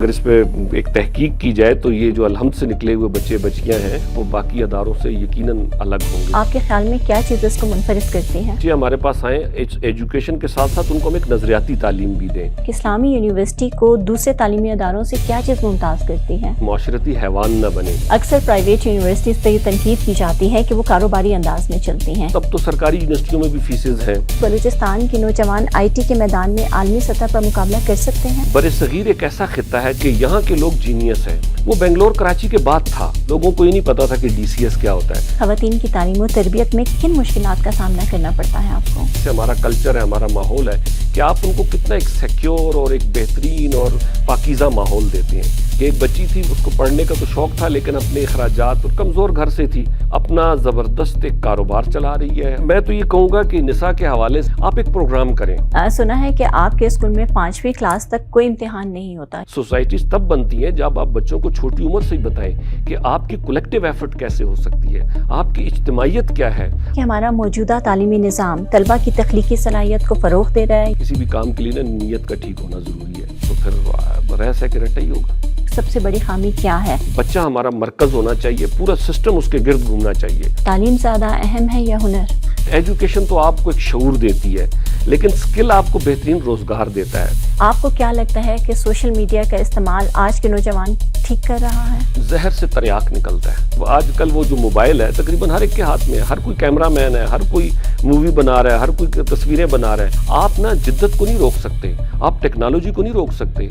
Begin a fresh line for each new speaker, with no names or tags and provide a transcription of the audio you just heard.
اگر اس پہ ایک تحقیق کی جائے تو یہ جو الحمد سے نکلے ہوئے بچے بچیاں ہیں وہ باقی اداروں سے یقیناً الگ ہوں گے۔
آپ کے خیال میں کیا چیز اس کو منفرد کرتی ہیں؟
جی ہمارے پاس آئیں ایجوکیشن کے ساتھ ساتھ ان کو ہم ایک نظریاتی تعلیم بھی دیں۔
اسلامی یونیورسٹی کو دوسرے تعلیمی اداروں سے کیا چیز ممتاز کرتی ہے؟
معاشرتی حیوان نہ بنے۔
اکثر پرائیویٹ یونیورسٹیز پر یہ تنقید کی جاتی ہے کہ وہ کاروباری انداز میں چلتی ہیں۔
تب تو سرکاری یونیورسٹیوں میں بھی فیسز ہیں۔
بلوچستان کے نوجوان آئی ٹی کے میدان میں عالمی سطح پر مقابلہ کر سکتے ہیں؟
برصغیر ایک ایسا خطہ ہے کہ یہاں کے لوگ جینیس ہیں۔ وہ بنگلور کراچی کے بعد تھا، لوگوں کو یہ نہیں پتا تھا کہ ڈی سی ایس کیا ہوتا ہے۔
خواتین کی تعلیم و تربیت میں کن مشکلات کا سامنا کرنا پڑتا ہے آپ کو؟
ہمارا کلچر ہے، ہمارا ماحول ہے کہ آپ ان کو کتنا ایک سیکیور اور ایک بہترین اور پاکیزہ ماحول دیتے ہیں کہ ایک بچی تھی، اس کو پڑھنے کا تو شوق تھا لیکن اپنے اخراجات اور کمزور گھر سے تھی، اپنا زبردست ایک کاروبار چلا رہی ہے۔ میں تو یہ کہوں گا کہ نساء کے حوالے سے آپ ایک پروگرام کریں۔
سنا ہے کہ آپ کے اسکول میں 5ویں کلاس تک کوئی امتحان نہیں ہوتا۔
سوسائٹیز تب بنتی ہیں جب آپ بچوں کو چھوٹی عمر سے ہی بتائیں کہ آپ کی کولیکٹیو ایفرٹ کیسے ہو سکتی ہے، آپ کی اجتماعیت کیا ہے۔
کہ ہمارا موجودہ تعلیمی نظام طلبہ کی تخلیقی صلاحیت کو فروغ دے رہا ہے۔
کسی بھی کام کے لیے نا نیت کا ٹھیک ہونا ضروری ہے، تو پھر رہ کے رٹا ہی ہوگا۔
سب سے بڑی خامی کیا ہے؟
بچہ ہمارا مرکز ہونا چاہیے، پورا سسٹم اس کے گرد گھومنا چاہیے۔
تعلیم زیادہ اہم ہے یا ہنر؟
ایجوکیشن تو آپ کو ایک شعور دیتی ہے لیکن سکل آپ کو بہترین روزگار دیتا ہے۔
آپ کو کیا لگتا ہے کہ سوشل میڈیا کا استعمال آج کے نوجوان ٹھیک کر رہا ہے؟
زہر سے تریاک نکلتا ہے۔ آج کل وہ جو موبائل ہے تقریباً ہر ایک کے ہاتھ میں ہے، ہر کوئی کیمرہ مین ہے، ہر کوئی مووی بنا رہا ہے، ہر کوئی تصویریں بنا رہا ہے۔ آپ نا جدت کو نہیں روک سکتے، آپ ٹیکنالوجی کو نہیں روک سکتے۔